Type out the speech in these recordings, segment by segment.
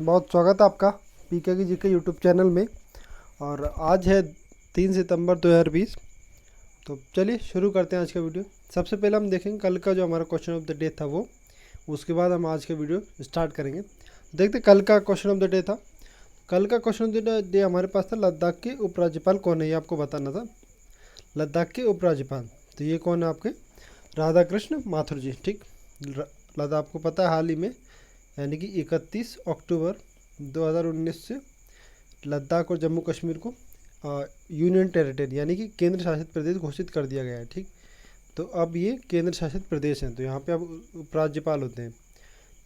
बहुत स्वागत है आपका पीके की जीके यूट्यूब चैनल में। और आज है 3 सितंबर 2020। तो चलिए शुरू करते हैं आज का वीडियो। सबसे पहले हम देखेंगे कल का जो हमारा क्वेश्चन ऑफ द डे था वो, उसके बाद हम आज का वीडियो स्टार्ट करेंगे। देखते कल का क्वेश्चन ऑफ द डे था। कल का क्वेश्चन ऑफ द डे हमारे पास था, लद्दाख के उपराज्यपाल कौन है, ये आपको बताना था। लद्दाख के उपराज्यपाल, तो ये कौन है आपके, राधा कृष्ण माथुर जी। ठीक, लद्दाख आपको पता है हाल ही में यानी कि 31 अक्टूबर 2019 से लद्दाख और जम्मू कश्मीर को यूनियन टेरिटरी यानी कि केंद्र शासित प्रदेश घोषित कर दिया गया है। ठीक, तो अब ये केंद्र शासित प्रदेश हैं, तो यहाँ पे अब उपराज्यपाल होते हैं।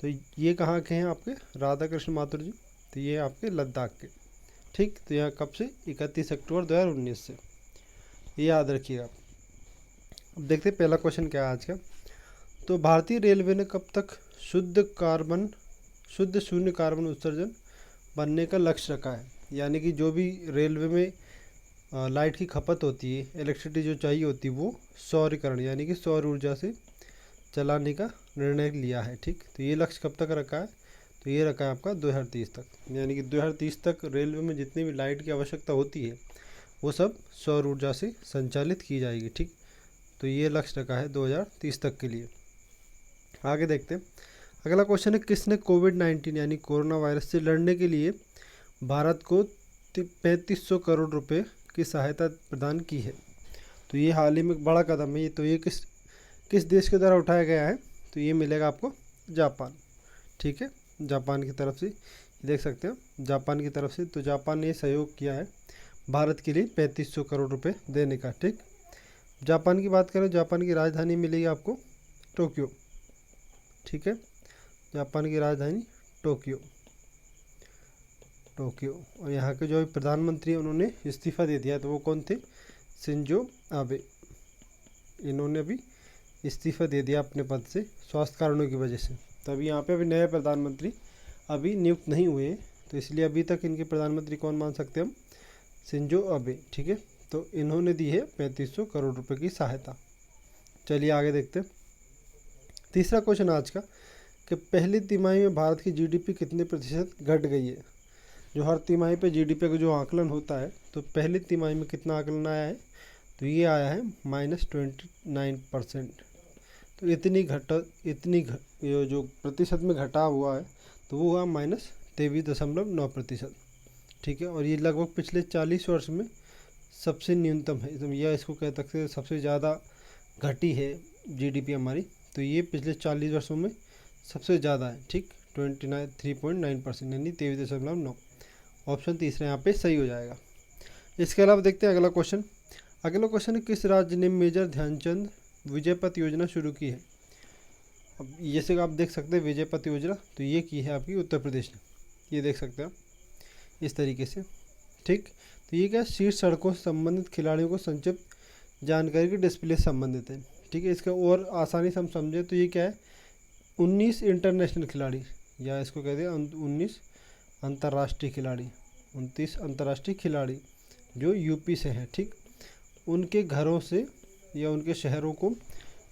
तो ये कहाँ के हैं आपके, राधा कृष्ण माथुर जी, तो ये आपके लद्दाख के। ठीक, तो यहाँ कब से, 31 अक्टूबर 2019 से, ये याद रखिएगा। अब देखते हैं पहला क्वेश्चन क्या है आज का। तो भारतीय रेलवे ने कब तक शुद्ध शून्य कार्बन उत्सर्जन बनने का लक्ष्य रखा है। यानी कि जो भी रेलवे में लाइट की खपत होती है, इलेक्ट्रिसिटी जो चाहिए होती है, वो सौरीकरण यानी कि सौर ऊर्जा से चलाने का निर्णय लिया है। ठीक, तो ये लक्ष्य कब तक रखा है, तो ये रखा है आपका 2030 तक। यानी कि 2030 तक रेलवे में जितनी भी लाइट की आवश्यकता होती है वो सब सौर ऊर्जा से संचालित की जाएगी। ठीक, तो ये लक्ष्य रखा है 2030 तक के लिए। आगे देखते हैं अगला क्वेश्चन है, किसने कोविड-19 यानी कोरोना वायरस से लड़ने के लिए भारत को 3500 करोड़ रुपए की सहायता प्रदान की है। तो ये हाल ही में बड़ा कदम है ये। तो ये किस देश के द्वारा उठाया गया है, तो ये मिलेगा आपको जापान। ठीक है, जापान की तरफ से, देख सकते हो जापान की तरफ से। तो जापान ने सहयोग किया है भारत के लिए 3500 करोड़ रुपये देने का। ठीक, जापान की बात करें, जापान की राजधानी मिलेगी आपको टोक्यो। ठीक है, जापान की राजधानी टोक्यो। और यहाँ के जो प्रधानमंत्री उन्होंने इस्तीफ़ा दे दिया, तो वो कौन थे, शिंजो आबे। इन्होंने अभी इस्तीफ़ा दे दिया अपने पद से स्वास्थ्य कारणों की वजह से। तो अभी यहाँ पे अभी नए प्रधानमंत्री अभी नियुक्त नहीं हुए हैं, तो इसलिए अभी तक इनके प्रधानमंत्री कौन मान सकते हैं हम, शिंजो आबे। ठीक है, तो इन्होंने दी है 3500 करोड़ रुपये की सहायता। चलिए आगे देखते हैं। तीसरा क्वेश्चन आज का, कि पहली तिमाही में भारत की जीडीपी कितने प्रतिशत घट गई है। जो हर तिमाही पे जीडीपी का जो आकलन होता है, तो पहली तिमाही में कितना आकलन आया है, तो ये आया है -29%। तो ये जो प्रतिशत में घटाव हुआ है, तो वो हुआ -23.9%। ठीक है, और ये लगभग पिछले 40 वर्ष में सबसे न्यूनतम है, या इसको कह सकते हैं सबसे ज़्यादा घटी है जीडीपी हमारी। तो ये पिछले 40 वर्षों में सबसे ज़्यादा है। ठीक, 3.9% यानी 23.9। ऑप्शन तीसरा यहाँ पे सही हो जाएगा। इसके अलावा देखते हैं अगला क्वेश्चन। अगला क्वेश्चन है, किस राज्य ने मेजर ध्यानचंद विजय पथ योजना शुरू की है। अब जैसे आप देख सकते हैं विजय पथ योजना, तो ये की है आपकी उत्तर प्रदेश ने। ये देख सकते हैं आप इस तरीके से। ठीक, तो ये क्या, शीर्ष सड़कों से संबंधित खिलाड़ियों को संक्षिप्त जानकारी के डिस्प्ले से संबंधित है। ठीक है, इसका और आसानी से हम समझें तो ये क्या है, 19 इंटरनेशनल खिलाड़ी, या इसको कहते हैं 19 अंतर्राष्ट्रीय खिलाड़ी, 29 अंतर्राष्ट्रीय खिलाड़ी जो यूपी से हैं। ठीक, उनके घरों से या उनके शहरों को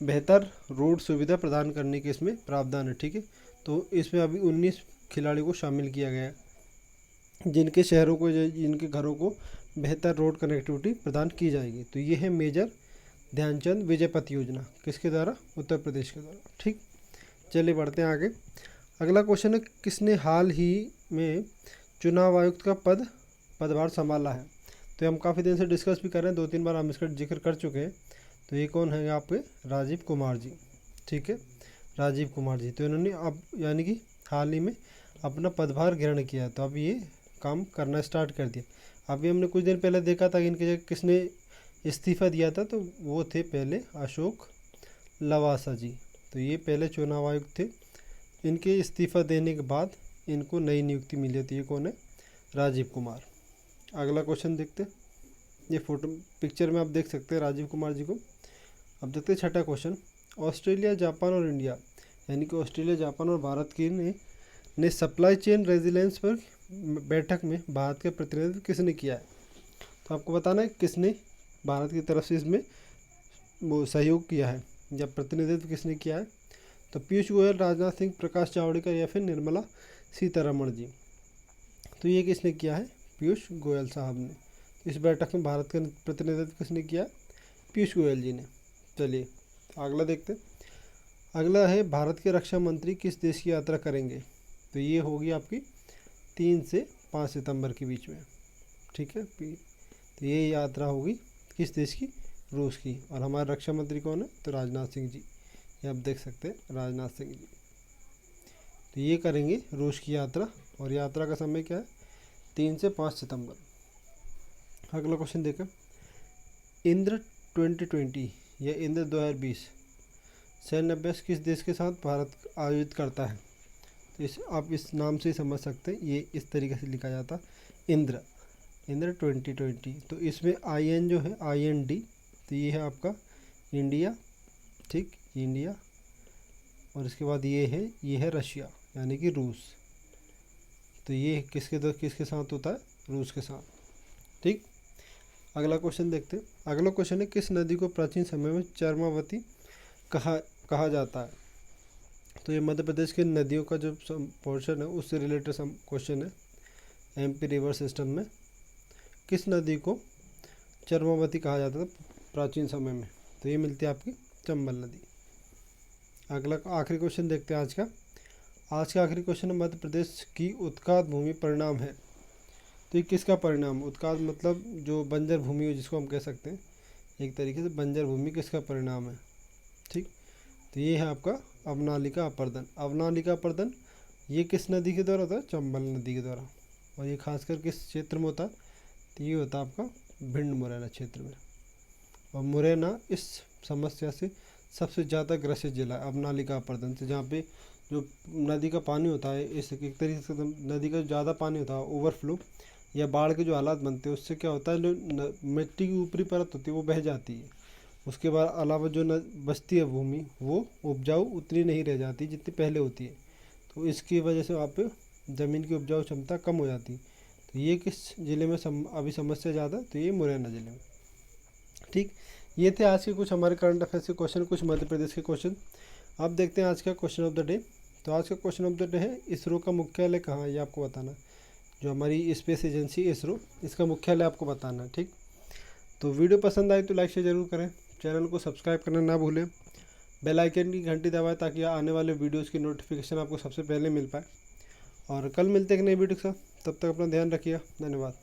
बेहतर रोड सुविधा प्रदान करने के इसमें प्रावधान है। ठीक है, तो इसमें अभी 19 खिलाड़ियों को शामिल किया गया है, जिनके शहरों को, जिनके घरों को बेहतर रोड कनेक्टिविटी प्रदान की जाएगी। तो ये है मेजर ध्यानचंद विजय पथ योजना, किसके द्वारा, उत्तर प्रदेश के द्वारा। ठीक, चलिए बढ़ते हैं आगे। अगला क्वेश्चन है, किसने हाल ही में चुनाव आयुक्त का पदभार संभाला है। तो हम काफ़ी दिन से डिस्कस भी कर रहे हैं, 2-3 बार हम इसका जिक्र कर चुके हैं। तो ये कौन है आपके, राजीव कुमार जी। ठीक है, राजीव कुमार जी। तो इन्होंने अब यानी कि हाल ही में अपना पदभार ग्रहण किया, तो अब ये काम करना स्टार्ट कर दिया। अभी हमने कुछ दिन पहले देखा था कि इनके जगह किसने इस्तीफ़ा दिया था, तो वो थे पहले अशोक लवासा जी। तो ये पहले चुनाव आयुक्त थे, इनके इस्तीफ़ा देने के बाद इनको नई नियुक्ति मिली थी। ये कौन है, राजीव कुमार। अगला क्वेश्चन देखते हैं। ये फोटो पिक्चर में आप देख सकते हैं राजीव कुमार जी को। अब देखते हैं छठा क्वेश्चन। ऑस्ट्रेलिया, जापान और इंडिया, यानी कि ऑस्ट्रेलिया, जापान और भारत की ने सप्लाई चेन रेजिलेंस पर बैठक में भारत का प्रतिनिधित्व किसने किया है। तो आपको बताना है किसने भारत की तरफ से इसमें वो सहयोग किया है या प्रतिनिधित्व किसने किया है। तो पीयूष गोयल, राजनाथ सिंह, प्रकाश जावड़ेकर या फिर निर्मला सीतारमण जी। तो ये किसने किया है? पीयूष गोयल साहब ने। इस बैठक में भारत का प्रतिनिधित्व किसने किया? पीयूष गोयल जी ने। चलिए अगला देखते हैं। अगला है भारत के रक्षा मंत्री किस देश की यात्रा करेंगे? तो ये होगी आपकी 3 से 5 सितंबर के बीच में, ठीक है। तो ये यात्रा होगी किस देश की? रूस की। और हमारे रक्षा मंत्री कौन है? तो राजनाथ सिंह जी, ये आप देख सकते हैं राजनाथ सिंह जी। तो ये करेंगे रूस की यात्रा, और यात्रा का समय क्या है? 3 से 5 सितंबर। अगला क्वेश्चन देखें। इंद्र 2020 या इंद्र 2020 सैन्य अभ्यास किस देश के साथ भारत आयोजित करता है? तो आप इस नाम से ही समझ सकते हैं, ये इस तरीके से लिखा जाता इंद्र 2020। तो इसमें IN जो है IND, तो ये है आपका इंडिया, ठीक, इंडिया। और इसके बाद ये है रशिया यानी कि रूस। तो ये किसके साथ होता है? रूस के साथ, ठीक। अगला क्वेश्चन देखते हैं। अगला क्वेश्चन है किस नदी को प्राचीन समय में चर्मावती कहा जाता है? तो ये मध्य प्रदेश के नदियों का जो पोर्शन है उससे रिलेटेड क्वेश्चन है। MP रिवर सिस्टम में किस नदी को चर्मावती कहा जाता था प्राचीन समय में? तो ये मिलती है आपकी चंबल नदी। अगला आखिरी क्वेश्चन देखते हैं आज का आखिरी क्वेश्चन है मध्य प्रदेश की उत्काद भूमि परिणाम है। तो ये किसका परिणाम? उत्काद मतलब जो बंजर भूमि हो जिसको हम कह सकते हैं एक तरीके से, बंजर भूमि किसका परिणाम है, ठीक। तो ये है आपका अवनालिका अपर्दन। अवनालिका अपर्दन ये किस नदी के द्वारा होता है? चंबल नदी के द्वारा। और ये खासकर किस क्षेत्र में होता है? तो ये होता है आपका भिंड मुरैना क्षेत्र में। और मुरैना इस समस्या से सबसे ज़्यादा ग्रसित जिला है, अवनालिका अपर्दन से, जहाँ पे जो नदी का पानी होता है इस एक तरीके से नदी का ज़्यादा पानी होता है ओवरफ्लो या बाढ़ के जो हालात बनते हैं उससे क्या होता है, जो मिट्टी की ऊपरी परत होती है वो बह जाती है। उसके बाद अलावा जो बचती है भूमि वो उपजाऊ उतनी नहीं रह जाती जितनी पहले होती है। तो इसकी वजह से वहाँ पे ज़मीन की उपजाऊ क्षमता कम हो जाती है। तो ये किस ज़िले में अभी समस्या ज़्यादा? तो ये मुरैना ज़िले में, ठीक। ये थे आज के कुछ हमारे करंट अफेयर्स के क्वेश्चन, कुछ मध्य प्रदेश के क्वेश्चन। अब देखते हैं आज का क्वेश्चन ऑफ द डे। तो आज का क्वेश्चन ऑफ द डे है इसरो का मुख्यालय कहाँ है? ये आपको बताना। जो हमारी स्पेस एजेंसी इसरो, इसका मुख्यालय आपको बताना है, ठीक। तो वीडियो पसंद आए तो लाइक शेयर जरूर करें, चैनल को सब्सक्राइब करना ना भूलें, बेल आइकन की घंटी दबाएं ताकि आने वाले वीडियोज़ की नोटिफिकेशन आपको सबसे पहले मिल पाए। और कल मिलते हैं एक नई वीडियो के साथ, तब तक अपना ध्यान रखिएगा। धन्यवाद।